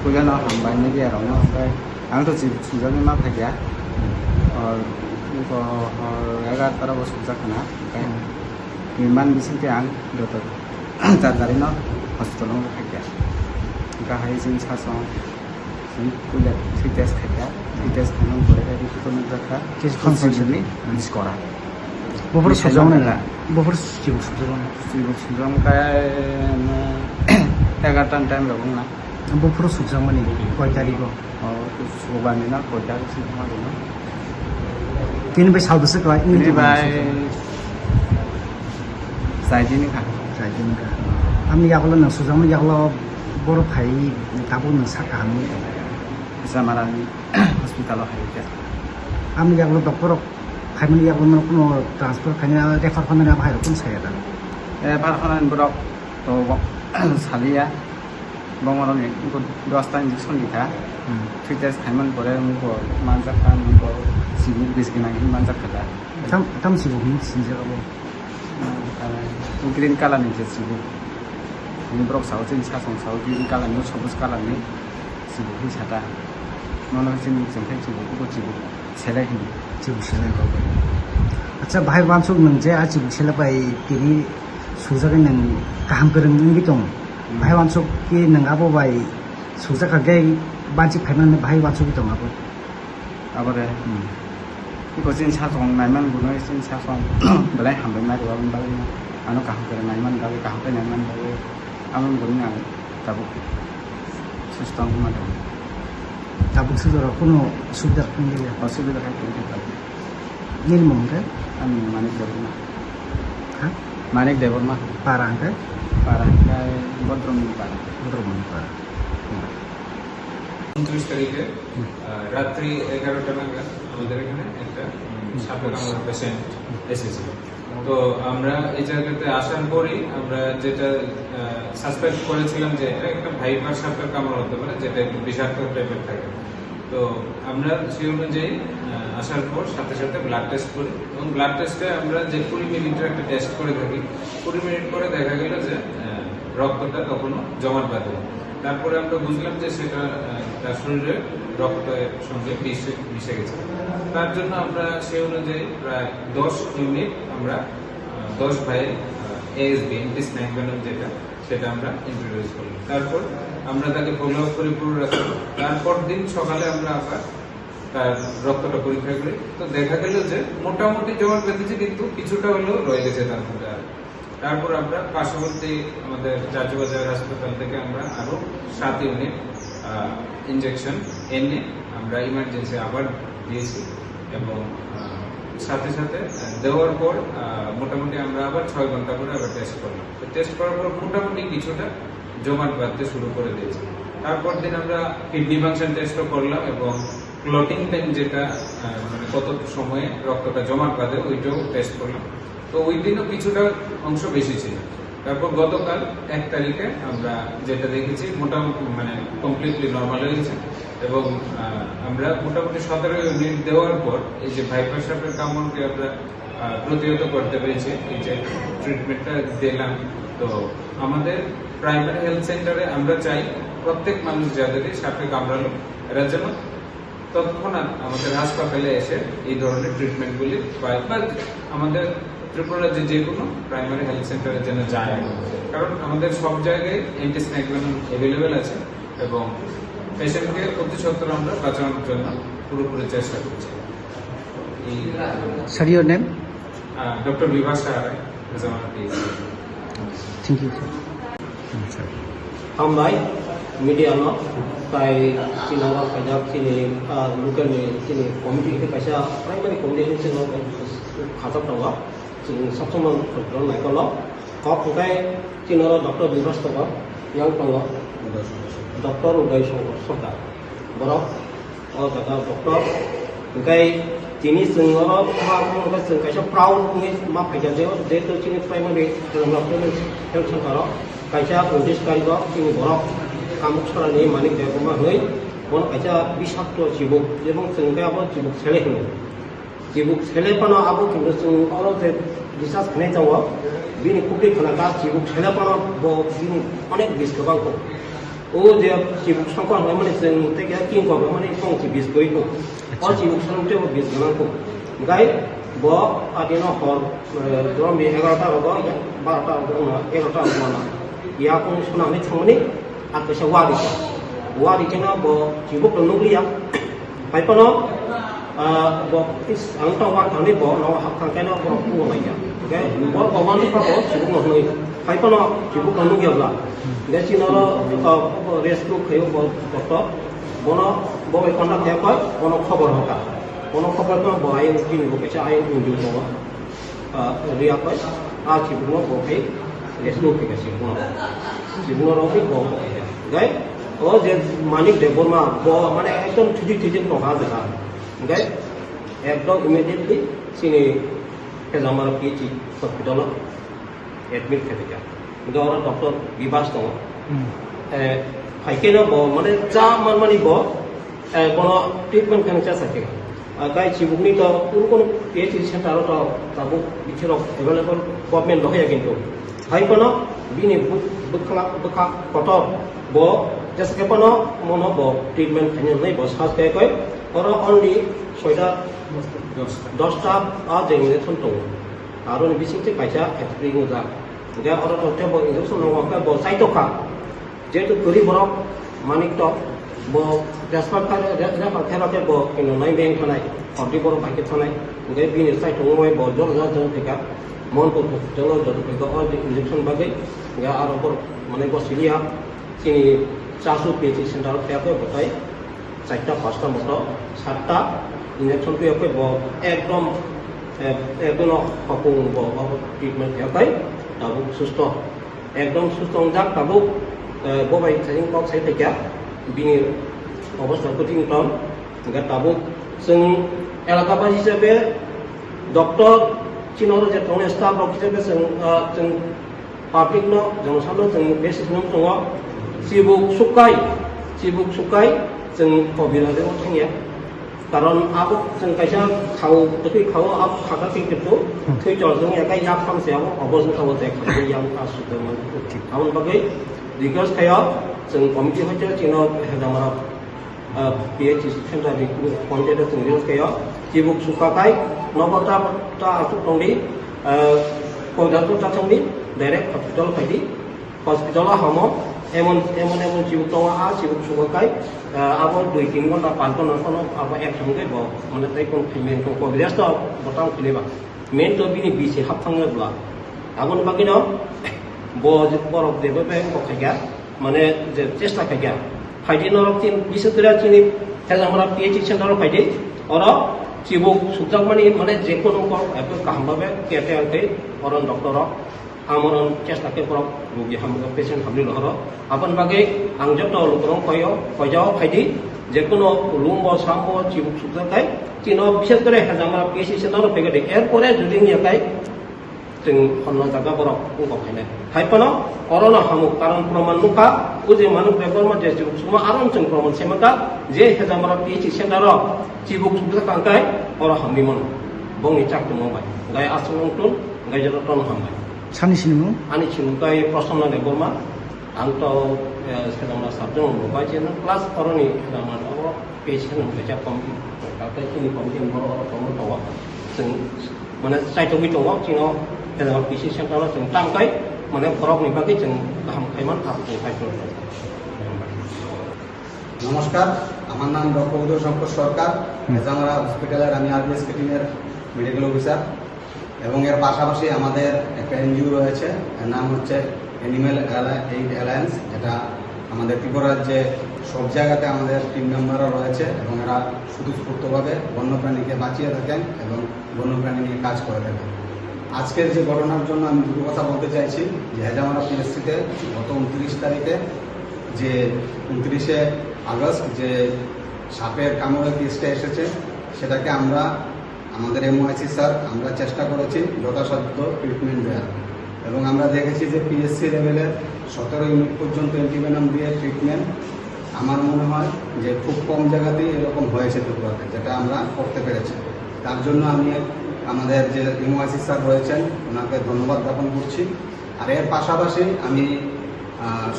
고견아 한반에 게라고 아무도 집 주변에 막 하게 이거 애가 따라고 속삭하나 일만 미신데 안 그러다 자다리나 호스피탈로 하게 그러니까 하이진 차서 কুলে three test থাকে three test খানো করে কোনো দেখা কিছু কনসালটেন্টলি মিস করা বফর সুজং না বফর সুজং কায় 11টা টাইম লাগব না বফর সুজং মানে কয় তারিখ সুবানি না কয় তারিখ সিধা না তিনি বে সাউদসে কয় ini bai সাইদিনি খা সাইদিনি খা আমি ইয়াকলো না সুজং ইয়াকলো বড় ভাই তাবো না সাকা আমি Samarani hospital haike আমি ইয়াকলো ডক্টর খাইমানি ইয়াকলো মানে কোনো ট্রান্সফার খাইনা রেফার খাইনা না ভাই কোন সাইয়া এবার খানান বড়ক তো সালিয়া বংরনি 10টা ইনজেকশন দিতা থ্রি টেস্ট খাইমান পরে মুকো মানজাকা মুকো সিবু বিসকিনা মানজাকা tam sibu hin sinje abo green color ni je sibu ni brok sao jin sa song sao green color ni sobus color ni sibu hi chata nono jin jengkai sibu ko sibu selai hin sibu selai ko acha bhai wansuk nang je a sibu selai bai tini sujaga nang kaham kereng ngi tong bhai wansuk ki nang abo bai sujaga ge banchi phaiman bhai wansuk ki tong abo abore 이거 진짜 좀 날만 보는 진짜 좀 원래 한 번만 더 하면 다고 안 오까 그래 날만 다고 가 그래 날만 다고 아무 거냐 다고 시스템만 더 다고 쓰더라 কোনো সুবিধা কোনদিকে অসুবিধা হয় কোনটা নীল মঙ্গে আমি মানিক দেব না হ্যাঁ মানিক দেব না পারাঙ্গে ভদ্রমণি পারা 29 তারিখে রাত্রি 11টা নাগাদ আমাদের এখানে একটা সাপের কামড় পেশেন্ট এসেছিল তো আমরা এই জায়গাতে আসার পরই আমরা যেটা সাসপেক্ট করেছিলাম যে এটা একটা ভাইপার সাপের কামড় হতে পারে যেটা একটু বিষাক্ত টাইপের থাকে তো আমরা সেই অনুযায়ী আসার পর সাথে সাথে ব্লাড টেস্ট করি এবং ব্লাড টেস্টে আমরা যে 20 মিনিটের একটা টেস্ট করে থাকি 20 মিনিট পরে দেখা গেল যে রক্তটা তখনও জমাট বাঁধে তারপরে আমরা বুঝলাম যে সেটা তার শরীরে রক্তের সঙ্গে মিশে গেছে তার জন্য আমরা সেই অনুযায়ী প্রায় 10 ইউনিট আমরা 10 ভাই এএসবি ইন্টেস্টাইন ভেনম যেটা সেটা আমরা ইন্ট্রোডিউস করলাম তারপর আমরা তাকে ফলো আপ করে পুরো রাখলাম তারপর দিন সকালে আমরা আবার তার রক্তটা পরীক্ষা করি তো দেখা গেল যে মোটামুটি জমাট বেঁধেছে কিন্তু কিছুটা হলেও রয়ে গেছে তার মধ্যে তারপর আমরা পার্শ্ববর্তী আমাদের জাতীয়বাজার হাসপাতাল থেকে আমরা আরো 7 ইউনিট ইনজেকশন এনে আমরা ইমার্জেন্সি আবার দিয়েছি এবং সাথে সাথে দেওয়ার পর মোটামুটি আমরা আবার 6 ঘন্টা করে আবার টেস্ট করলাম তো টেস্ট করার পর মোটামুটি কিছুটা জমাট বাঁধতে শুরু করে দিয়েছি তারপর দিন আমরা কিডনি ফাংশন টেস্টও করলাম এবং ক্লটিং টাইম যেটা মানে কত সময়ে রক্তটা জমাট বাঁধে ওইটাও টেস্ট করলাম তো ওই দিনও কিছুটা অংশ বেশি ছিল তারপর গতকাল 1 তারিখে আমরা যেটা দেখেছি মোটামুটি মানে কমপ্লিটলি নর্মাল হয়ে গেছে এবং আমরা মোটামুটি 17 ইউনিট দেওয়ার পর এই যে ভাইপার সাপের কামড়কে আমরা প্রতিহত করতে পেরেছি এই যে ট্রিটমেন্টটা দিলাম তো আমাদের প্রাইমারি হেলথ সেন্টারে আমরা চাই প্রত্যেক মানুষ যাদেরই সাপে কামড়ালো এরা যেন তৎক্ষণাৎ আমাদের হাসপাতালে এসে এই ধরনের ট্রিটমেন্টগুলি পায় বা আমাদের ত্রিপুরা রাজ্যে যে কোনো প্রাইমারি হেলথ সেন্টারে যেন যায় কারণ আমাদের সব জায়গায় অ্যান্টিস্নেক ভেনম অ্যাভেলেবেল আছে এবং পেশেন্টকে অতি সত্বর আমরা বাঁচানোর জন্য পুরোপুরি চেষ্টা করছি Sir, your name? Dr. Viva Sarai is our PhD. Thank you, sir. Hambai media no kai kinara kaja kini local ni kini committee ke kaisa primary committee se no khata tawa sabsama kontrol nai kalo kop kai kinara Dr. Viva Sarai yang tawa Dr. Uday Sokar borok kata doktor kai Chini sengor apa apa seng kaisa proud ni ma kaisa de to chini primary health center kaisa 29 তারিখ chini borok kamuk sorani manik de buma hoi bon kaisa bisakto chibuk এবং sengka abo chibuk sele hoi chibuk sele pano abo kintu seng oro de disas khane jawa bini kubli khana ka chibuk sele pano bo bini onek bis kabang ko ও যে চিবুক সংকর মানে जों থেকে king কবে মানে সংচি বিস গইতো ও চিবুক সংতে বিস গনাকো গাই ব আদিন হর জমি 11টা রগ 12টা রগ 11টা রগ না ইয়া কোন সুনামি ছমনি আকেশে ওয়ারি কেনা ব চিবুক নুগলিয়া পাইপনো ব ইস আংটা ওয়ার থানি ব ন হাকাঙ্কানো ব পুও মাইয়া গাই ব কমানি পাবো চিবুক নহই পাইপনো চিবুক নুগিয়াবলা গাই চিনর রেস্কিউ খাইও ব ডক্টর বনো ব কন্ডা তে কয় বনো খবর হকা বনো খবর তো ব আই কিনি ব কেচা আই উন্জু ব রিয়া কয় আ চিবুক ব খাই রেস্কিউ কেছে বনো চিবুক রবি ব গাই ও যে মানিক দে বর্মা ব মানে একদম থুজি নহা দেখা গাই একদম ইমিডিয়েটলি চিনি হেজামার পিএইচি হসপিটাল এডমিট খেতে যা গাওয়ার ডক্টর বিবাস দङ ফাইকেनो ब माने जा मानमानि ब कोनो ट्रिटमेंट खाने चा सके गाय चिबुकनि तो कोन पिएचसी सेंटर तो ताबो बिथिराव अवेलेबल गवर्नमेंट लहया किन्तु हाइपनो बिनि बखा कटर ब जैसे के पनो मनो ब ट्रिटमेंट खाने नै ब सास के कय और ओनली 10टा आ जेंगे थन्तो आरो बिसिंते कायसा एप्रिल जा गा और तो ब इंजेक्शन नङा ब साइटोका जेतु गरीब बरक मानिक तो ब रेस्पेक्ट खाले रेफार खेलाते ब किनो नाइ बेंक थानाय हरदि बरक बाइके थानाय गे बिनि साइटो मय ब जल जा जल टिका मन को जल जल टिका और इंजेक्शन बागे गा आरो बर माने बसिलिया चिनि चासु पिएचसी सेंटर पे बताय 4टा 5टा मतो 7टा इंजेक्शन पे ब एकदम हकुं ब ट्रिटमेंट पे ताबु सुस्थ एकदम सुस्थ जाक ताबु बबाई साइजिं बक्स साइड थैया बिनि अवस्था कठिन टम गा ताबु जों एलाकाबासि हिसाबै डक्टर चिनर जे टन स्टाफ रक हिसाबै जों पाब्लिक न जनसानो जों मेसेज नम दङ चिबुक सुकाय जों कबिराजों थांया कारण आबो जों कायसा खाव तखै खाव आब खागा किन्तु थै जरजों एका या फामसेयाव अबजन खाव जाय खाय याम आसुदमोन आउन बागै रिगार्स खाया जों कमिटि होते चिनो हेदामारा पिएचसी सेंटर नि कन्टेक्ट जों रिगार्स खाया चिबुक सुकाय नबता ता आसु दंदि कोदातो ताथंनि डाइरेक्ट हस्पिटाल फायदि हस्पिटाल हामो एमन चिबुक दङ आ चिबुक सुकाय आबो 2-3 घन्टा 5 घन्टा सनो आबो एक संगे ब माने तै कोन पेमेन्ट को कभिरास तो बतां खिलेबा मेन तो बिनि बिसे हाबथाङोब्ला आबो बाकिनो ब बरफ देबो बे बखाया माने जे चेष्टा खाया फाइदि नरक तीन बिसोरा चिनि हेजामरा पिएचसी सेंटर फाइदि और चिबुक सुजाक माने जे कोनो को एबो काहमबाबे केटे आके और डॉक्टर आमरन चेष्टा के पर रोगी हम पेशेंट हमनि लहर आपन बागे आं जब लोकरं कयजाव फाइदि जे कोनो लुम ब सामो चिबुक सुजाकाय चिनो बिसेस करे हेजामरा पिएचसी सेंटर फैगदे एरपरे जुदि नियाकाय जों हन्ना जागा बरक बुंबाखायनो हाइपनो करona हामु कारण प्रमाण नुका उजे मानु पेपर मा जे चिबुक सुमा आराम जों प्रमाण सेमका जे हेजामरा पिएचसी सेंटर चिबुक सुजा कांकाय और हामिमन बंनि चाक दंबाय गाय आसुंटुन गाय जरतन हामबाय सानि सिनिमु आनि सिनुकाय प्रसन्न ने बर्मा आं तो हेजामरा साबजों मोबाय जेन प्लास करनि हेजामरा पेशेंट बेजा कम डाक्टर किनि कमिटि बर कम दङ जों माने साइटोबि दङ चिनो हेजामरा पिएचसी सेंटर जों टांकाय माने बरकनि बागै जों गाहाम खायमान आपको फाइफोर নমস্কার, আমার নাম ডক্টর উদয় শঙ্কর সরকার, হেজামারা হসপিটালের আমি আরবিএস কেটিনের মেডিকেল অফিসার এবং এর পাশাপাশি আমাদের একটা এনজিও রয়েছে, এর নাম হচ্ছে অ্যানিম্যাল এইড অ্যালায়েন্স। এটা আমাদের ত্রিপুরা রাজ্যে সব জায়গাতে আমাদের টিম মেম্বাররা রয়েছে এবং এরা স্বতঃস্ফূর্তভাবে বন্যপ্রাণীকে বাঁচিয়ে থাকেন এবং বন্যপ্রাণী নিয়ে কাজ করে থাকেন। আজকের যে ঘটনার জন্য আমি দুটো কথা বলতে চাইছি যে হেজামারা পিএসসিতে গত 29 তারিখে যে 29শে আগস্ট যে সাপের কামড়ের কেসটা এসেছে সেটাকে আমরা আমাদের এমওআইসি স্যার আমরা চেষ্টা করেছি যথাসাধ্য ট্রিটমেন্ট দেওয়ার এবং আমরা দেখেছি যে পিএসসি লেভেলের 17 ইউনিট পর্যন্ত অ্যান্টিভেনাম দিয়ে ট্রিটমেন্ট আমার মনে হয় যে খুব কম জায়গাতেই এরকম হয়েছে ত্রিপুরাতে, যেটা আমরা করতে পেরেছি। তার জন্য আমি আমাদের যে এমওআইসি স্যার রয়েছেন ওনাকে ধন্যবাদ জ্ঞাপন করছি। আর এর পাশাপাশি আমি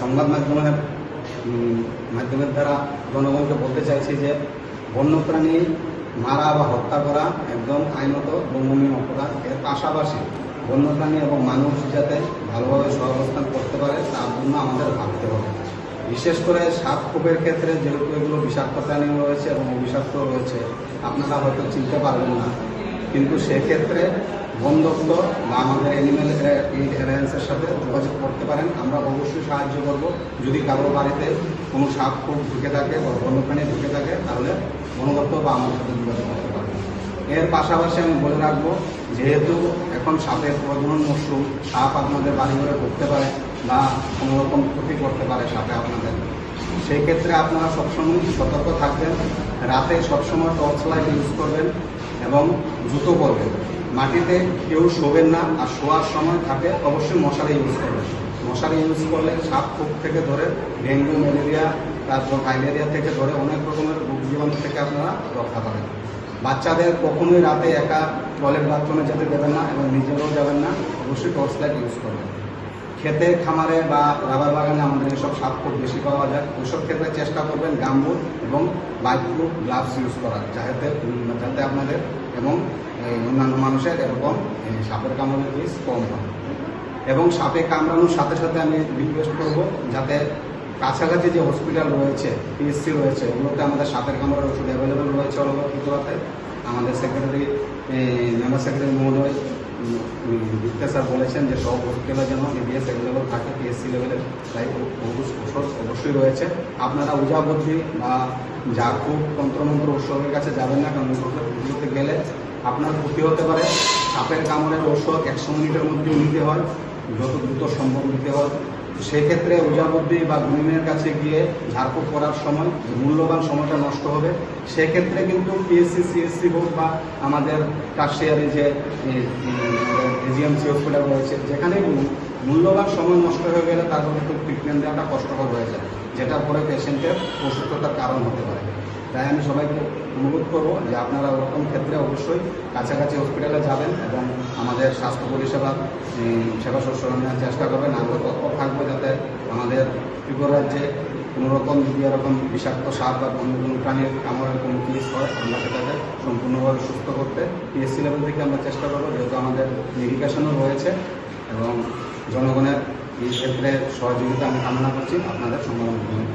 সংবাদ মাধ্যমের মাধ্যমের দ্বারা জনগণকে বলতে চাইছি যে বন্যপ্রাণী মারা বা হত্যা করা একদম আইনত দণ্ডনীয় অপরাধ। এর পাশাপাশি বন্যপ্রাণী এবং মানুষ যাতে ভালোভাবে সহাবস্থান করতে পারে তার জন্য আমাদের ভাবতে হবে। বিশেষ করে সাপ খোপের ক্ষেত্রে যেহেতু এগুলো বিষাক্ত প্রাণী রয়েছে এবং অবিষাক্ত রয়েছে, আপনারা হয়তো চিনতে পারবেন না, কিন্তু সেক্ষেত্রে বন দপ্তর বা আমাদের অ্যানিম্যাল এইড অ্যালায়েন্সের সাথে যোগাযোগ করতে পারেন। আমরা অবশ্যই সাহায্য করব। যদি কারো বাড়িতে কোনো সাপ খোপ ঢুকে থাকে বা বন্যপ্রাণী ঢুকে থাকে তাহলে বন দপ্তর বা আমার সাথে যোগাযোগ করতে পারেন। এর পাশাপাশি আমি বলে রাখবো, যেহেতু এখন সাপের প্রজনন মরশুম, সাপ আপনাদের বাড়ি ঘরে ঢুকতে পারে বা কোনো রকম ক্ষতি করতে পারে সাপে আপনাদের, সেই ক্ষেত্রে আপনারা সবসময় সতর্ক থাকবেন। রাতে সবসময় টর্চ লাইট ইউজ করবেন এবং জুতো পরবেন। মাটিতে কেউ শোবেন না, আর শোয়ার সময় থাকে অবশ্যই মশারি ইউজ করবেন। মশারি ইউজ করলে সাপ খোপ থেকে ধরে ডেঙ্গু, ম্যালেরিয়া, তারপর ফাইলেরিয়া থেকে ধরে অনেক রকমের রোগ জীবাণু থেকে আপনারা রক্ষা পাবেন। বাচ্চাদের কখনোই রাতে একা টয়লেট বাথরুমে যেতে দেবেন না এবং নিজেরাও যাবেন না, অবশ্যই টর্চ লাইট ইউজ করবেন। খেতে, খামারে বা রাবার বাগানে আমাদের এসব সাপ খুব বেশি পাওয়া যায়, ওইসব ক্ষেত্রে চেষ্টা করবেন গামবুট এবং বাইকপ্রুফ গ্লাভস ইউজ করার, যাতে আপনাদের এবং অন্যান্য মানুষের এরকম সাপের কামড়ের রিস্ক কম হয়। এবং সাপে কামড়ানোর সাথে সাথে আমি রিকোয়েস্ট করব, যাতে কাছাকাছি যে হসপিটাল রয়েছে, পিএসসি রয়েছে, ওগুলোতে আমাদের সাপের কামড়ের ওষুধ অ্যাভেলেবেল রয়েছে অল ওভার ত্রিপুরাতে। আমাদের সেক্রেটারি, মেম্বার সেক্রেটারি মহোদয় বিদ্যা স্যার বলেছেন যে সব হসপিটালে যেন এবিএস অ্যাভেলেবেল থাকে পিএসসি লেভেলের, তাই ওষুধ অবশ্যই রয়েছে। আপনারা উজাবদ্ধি বা ঝাড়ফুঁক, তন্ত্রমন্ত্র উৎসবের কাছে যাবেন না, কারণ ওগুলোতে গেলে আপনার ক্ষতি হতে পারে। সাপের কামড়ের ঔষধ 100 মিনিটের মধ্যে নিতে হয়, যত দ্রুত সম্ভব নিতে হয়। সেক্ষেত্রে ওজাবদ্ধি বা গুণিনের কাছে গিয়ে ঝাড়ফুঁক করার সময় মূল্যবান সময়টা নষ্ট হবে। সেক্ষেত্রে কিন্তু পিএসসি, সিএসসি হোক বা আমাদের টার্সিয়ারি যে এজিএমসি হসপিটাল রয়েছে, যেখানে মূল্যবান সময় নষ্ট হয়ে গেলে তারপর কিন্তু ট্রিটমেন্ট দেওয়াটা কষ্টকর হয়ে যায়, যেটা পরে পেশেন্টের অসুস্থতার কারণ হতে পারে। তাই আমি সবাইকে অনুরোধ করবো যে আপনারা ওরকম ক্ষেত্রে অবশ্যই কাছাকাছি হসপিটালে যাবেন এবং আমাদের স্বাস্থ্য পরিষেবা সেবা শুশ্রূষা নেওয়ার চেষ্টা করবেন। আমরা তৎপর থাকবো যাতে আমাদের ত্রিপুরা রাজ্যে কোনোরকম যদি এরকম বিষাক্ত সাপ বা অন্য কোনো প্রাণীর কামড়ের কোনো কেস হয়, আমরা সেটাকে সম্পূর্ণভাবে সুস্থ করতে পিএসসি লেভেল থেকে আমরা চেষ্টা করবো, যেহেতু আমাদের মেডিকেশনও রয়েছে। এবং জনগণের এই ক্ষেত্রে সহযোগিতা আমি কামনা করছি আপনাদের সংবাদ মাধ্যমে।